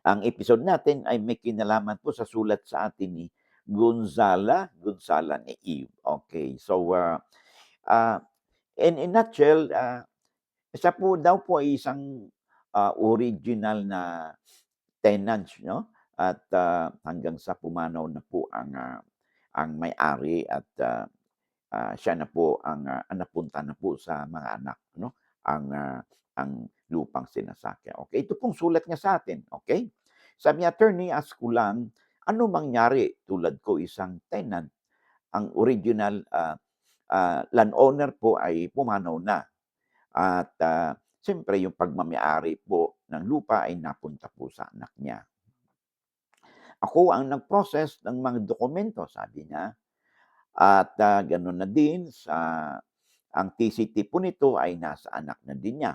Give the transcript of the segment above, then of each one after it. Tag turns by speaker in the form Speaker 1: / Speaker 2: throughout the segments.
Speaker 1: Ang episode natin ay may kinalaman po sa sulat sa atin ni Gonzala ni Eve. Okay, so, ah, in nutshell, siya po daw po ay isang, original na tenants 'no, at, hanggang sa pumanaw na po ang may-ari at, siya na po ang napunta na po sa mga anak 'no, ang, ang lupang sinasakyan. Okay, ito pong sulat niya sa atin, okay. Sabi niya, "Attorney, ask ko lang, ano mangyari tulad ko isang tenant, ang original, landowner po ay pumanaw na at, siyempre yung pagmamay-ari po ng lupa ay napunta po sa anak niya. Ako ang nag-process ng mga dokumento," sabi niya, "at, gano'n na din ang TCT po nito ay nasa anak na din niya,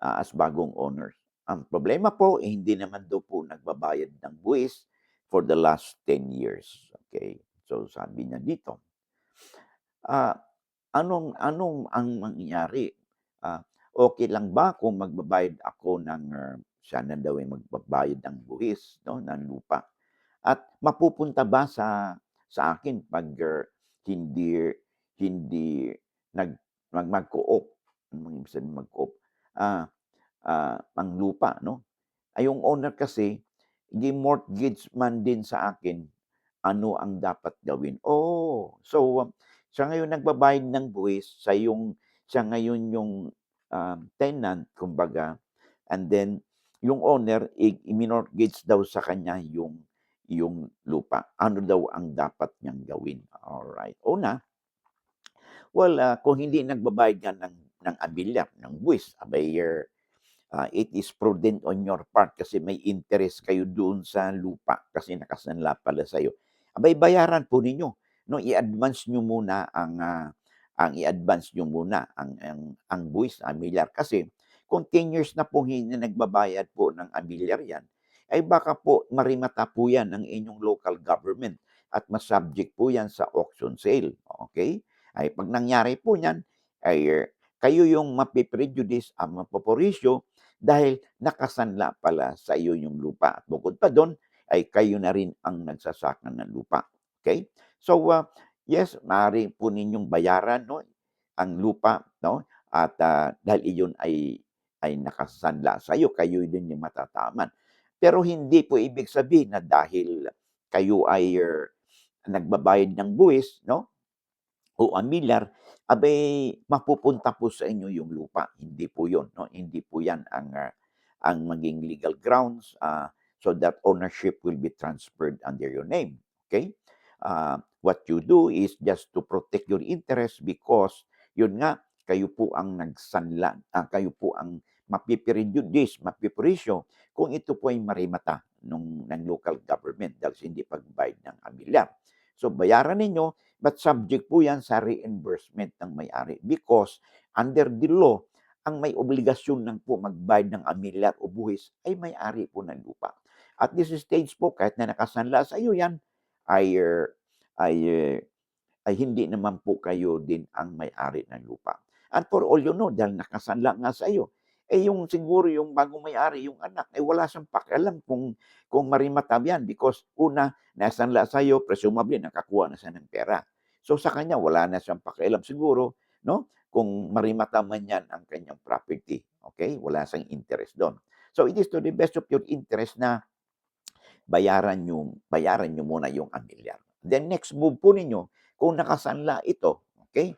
Speaker 1: as bagong owners. Ang problema po, hindi naman daw po nagbabayad ng buwis for the last 10 years." Okay, so sabi niya dito, ah, anong anong ang mangyayari? Okey lang ba kung magbabayad ako ng, siya na daw ay magbabayad ng buwis 'no, ng lupa? At mapupunta ba sa akin 'pag, hindi hindi nag mag-co-op, anong ibig sabihin mag-co-op? Ah, ang lupa 'no? Ay yung owner kasi gi-mortgage man din sa akin, ano ang dapat gawin? Oh, so, siya ngayon nagbabayad ng buwis, siya ngayon yung, tenant kumbaga, and then yung owner i-minortgage daw sa kanya yung lupa. Ano daw ang dapat niyang gawin? Alright. Una, well, kung hindi nagbabayad ka ng abilyar, ng buwis, abay, it is prudent on your part kasi may interest kayo doon sa lupa kasi nakasanla pala sa'yo. Abay, bayaran po ninyo 'no, i-advance niyo muna ang i-advance niyo muna ang buwis, amilyar. Kasi kung 10 years na po hindi nagbabayad po ng amilyar 'yan, ay baka po marimata po 'yan ng inyong local government at ma-subject po 'yan sa auction sale, okay. Ay 'pag nangyari po niyan, ay, kayo yung mape-prejudice, ang mapoporisyo dahil nakasanla pala sa iyo yung lupa at bukod pa dun ay kayo na rin ang nagsasaka ng lupa, okay. So, yes, maaari po ninyong bayaran 'no, ang lupa 'no, at, dahil iyon ay nakasanla sa'yo, kayo din yung matataman. Pero hindi po ibig sabihin na dahil kayo ay, nagbabayad ng buwis 'no, o amilyar, abay mapupunta po sa inyo yung lupa. Hindi po yun 'no, hindi po yan ang maging legal grounds, so that ownership will be transferred under your name, okay. What you do is just to protect your interest because yun nga, kayo po ang nagsanla, kayo po ang mapiprejudice, kung ito po ay marimata ng local government dahil sa hindi pagbayad ng amilyar. So bayaran ninyo, but subject po yan sa reimbursement ng may-ari because under the law, ang may obligasyon ng po magbayad ng amilyar o buwis ay may-ari po ng lupa. At this stage po, kahit na nakasanla sa iyo yan, ay, ay, ay hindi naman po kayo din ang may-ari ng lupa. And for all you know, dahil nakasanla nga sa iyo, yung siguro yung bagong may-ari, yung anak, wala siyang pakialam kung marimatab yan because una, nasanla sa iyo, presumably nakakuha na siya ng pera. So sa kanya, wala na siyang pakialam siguro, no? Kung marimata man yan ang kanyang property. Okay? Wala siyang interest doon. So it is to the best of your interest na bayaran nyo muna yung amilyar. Then next move po ninyo, kung nakasanla ito, okay?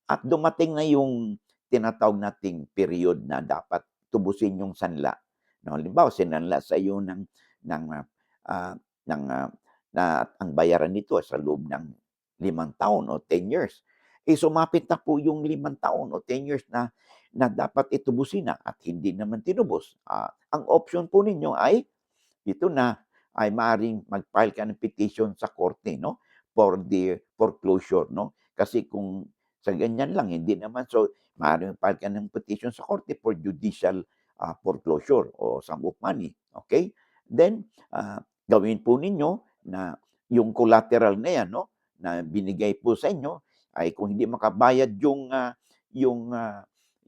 Speaker 1: At dumating na yung tinatawag nating period na dapat tubusin yung sanla. No, halimbawa, sinanla sa iyo ng ah, ng na ang bayaran nito sa loob ng 5 taon o 10 years. Sumapit na po yung 5 taon o 10 years na dapat itubusin na at hindi naman tinubos. Ang option po ninyo ay ito na, ay maaaring mag-file ka ng petition sa korte 'no, for the foreclosure 'no. Kasi kung sa ganyan lang hindi naman, so maaaring mag-file ka ng petition sa korte for judicial, foreclosure o sum of money, okay. Then, gawin po ninyo na yung collateral na 'yan 'no, na binigay po sa inyo ay kung hindi makabayad yung,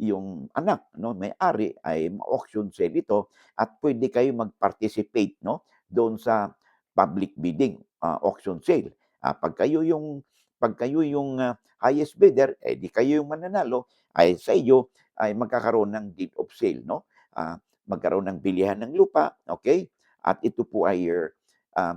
Speaker 1: yung anak 'no, may-ari ay ma-auction sale ito at puwede kayo mag-participate 'no, doon sa public bidding, auction sale. 'Pag kayo yung, highest bidder, eh, di kayo yung mananalo, ay sa iyo ay magkakaroon ng deed of sale 'no, magkaroon ng bilihan ng lupa, okey? At ito po ay, um,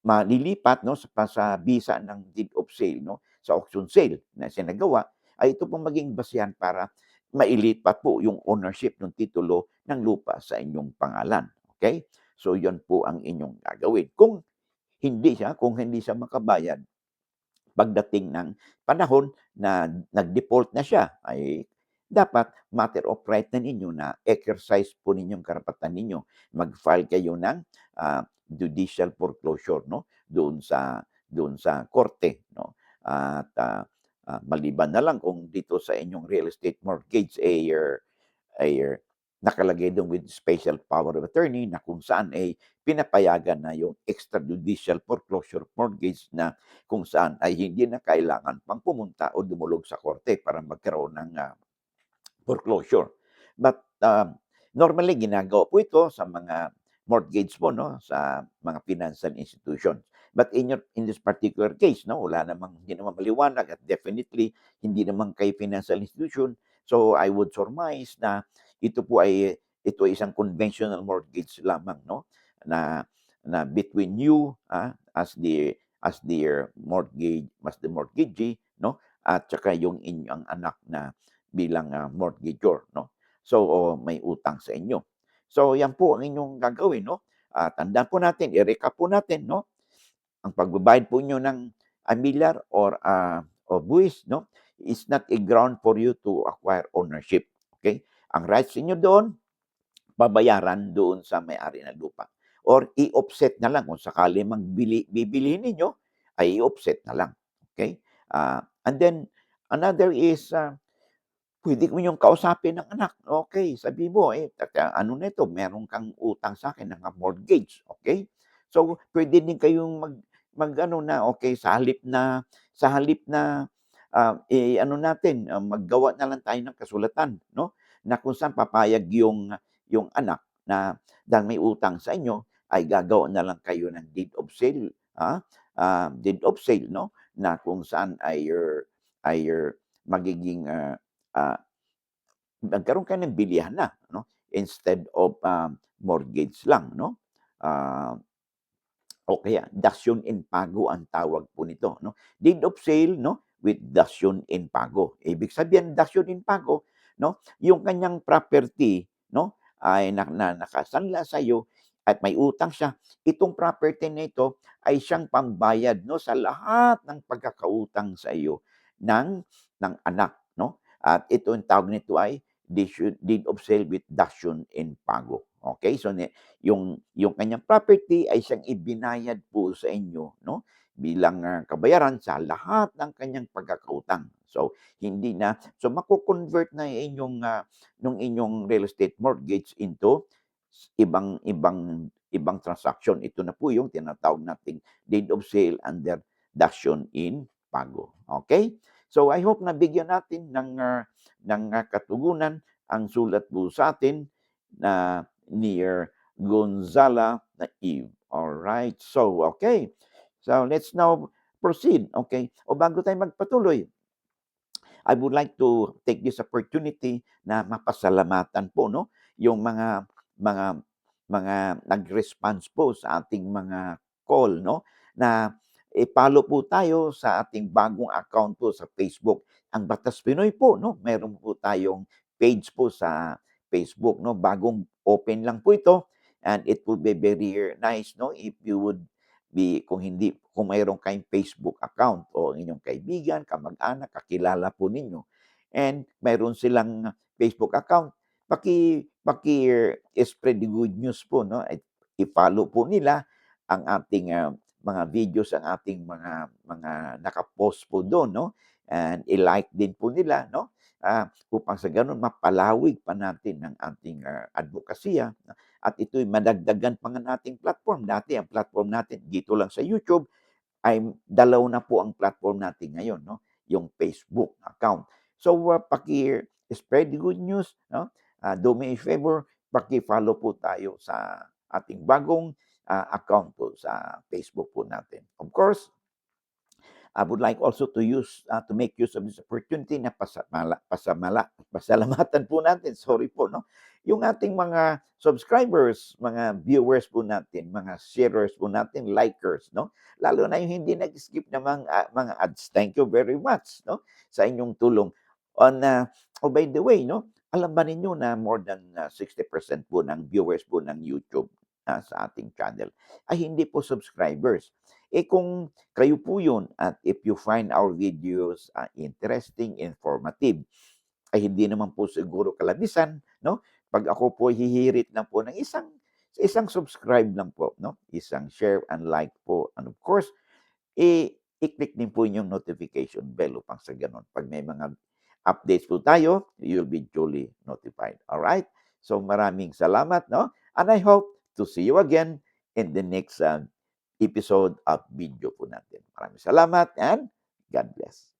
Speaker 1: malilipat 'no, sa bisa ng deed of sale 'no, sa auction sale na isinagawa, ay ito pong maging basehan para mailipat po yung ownership ng titulo ng lupa sa inyong pangalan, okey? So, yun po ang inyong gagawin. Kung hindi siya makabayad pagdating ng panahon na nag-default na siya, ay dapat matter of right na ninyo na exercise po ninyong karapatan ninyo. Mag-file kayo ng, judicial foreclosure 'no, doon sa korte 'no. At, maliban na lang kung dito sa inyong real estate mortgage, ay nakalagay do'n with special power of attorney na kung saan ay pinapayagan na yung extrajudicial foreclosure mortgage na kung saan ay hindi na kailangan pang pumunta o dumulog sa korte para magkaroon ng, foreclosure. But, normally ginagawa po ito sa mga mortgage po 'no, sa mga financial institution. But in this particular case 'no, hindi naman maliwanag at definitely hindi naman kayo financial institution. So, I would surmise na ito ay isang conventional mortgage lamang 'no, na na between you, as the mortgagee 'no, at saka yung inyong anak na bilang, mortgagor 'no. So, may utang sa inyo. So, yan po ang inyong gagawin 'no. Tandaan po natin, i-recap po natin 'no, ang pagbabayad po niyo ng amilyar o buwis 'no, is not a ground for you to acquire ownership, okay? Ang rights niyo doon, babayaran doon sa may-ari ng lupa or i-offset na lang kung sakali mang bibilhin ninyo, ay i-offset na lang, okay? And then another is, puwede mo niyong kausapin ng anak, okey, sabihin mo, ano na ito, meron kang utang sa'kin, naka-mortgage, okey? So, puwede din kayong mag-ano na, okey, sa halip na, ano natin, maggawa na lang tayo ng kasulatan 'no, na kung saan papayag yung anak na dahil may utang sa inyo, ay gagawa na lang kayo ng deed of sale 'no, na kung saan ay magiging, ah, nagkaroon kayo ng bilihan na 'no, instead of, mortgage lang 'no. Ah, o kaya dasyon in pago ang tawag po nito 'no. Deed of sale 'no, with dasyon in pago. Ibig sabihin dasyon in pago 'no, yung kanyang property 'no, ay nakasanla sa'yo at may utang siya. Itong property na ito ay siyang pambayad 'no, sa lahat ng pagkakautang sa iyo ng anak 'no. At ito ang tawag nito ay deed of sale with dasyon in pago. Okay, so yung kanyang property ay siyang ibinayad po sa inyo 'no, bilang, kabayaran sa lahat ng kanyang pagkakautang. So mako-convert na nung inyong real estate mortgage into ibang transaction. Ito na po yung tinatawag nating deed of sale under dasyon in pago, okay? So I hope nabigyan natin ng katugunan ang sulat po sa'tin na ni Gonzala Naive. Alright, so okay. So let's now proceed, okay? O bago tayo magpatuloy, I would like to take this opportunity na mapasalamatan po 'no, yung mga mga nag-response po sa ating mga call 'no, na i-follow po tayo sa ating bagong account po sa Facebook. Ang Batas Pinoy po 'no, meron po tayong page po sa Facebook 'no, bagong open lang po ito and it will be very nice 'no, if you would kung mayroon kayong Facebook account o inyong kaibigan, kamag-anak, kakilala po ninyo and mayroon silang Facebook account, spread the good news po 'no, at i-follow po nila ang ating, mga videos, ang ating mga naka-post po do'n 'no, and i-like din po nila 'no, upang sa gano'n mapalawig pa natin ang ating, advokasya at ito'y madagdagan pa nga nating platform. Dati ang platform natin dito lang sa YouTube ay dalawa na po ang platform natin ngayon 'no, yung Facebook account. So, spread the good news, no? Do me a favor, paki-follow po tayo sa ating bagong account po sa Facebook po natin. Of course, I would like also to make use of this opportunity na pasalamatan po natin, sorry po, no? Yung ating mga subscribers, mga viewers po natin, mga sharers po natin, likers, no? Lalo na yung hindi nag-skip ng mga ads. Thank you very much, no? Sa inyong tulong. Oh, by the way, no? Alam ba ninyo na more than 60% po ng viewers po ng YouTube sa ating channel ay hindi po subscribers. Kung kayo po yun at if you find our videos interesting, informative, ay hindi naman po siguro kalabisan, no? Pag ako po hihirit lang po ng isang subscribe lang po, no? Isang share and like po. And of course, i-click din po yung notification bell upang sa ganun. Pag may mga updates po tayo, you'll be duly notified. All right? So maraming salamat, no? And I hope to see you again in the next episode of video po natin. Maraming salamat and God bless.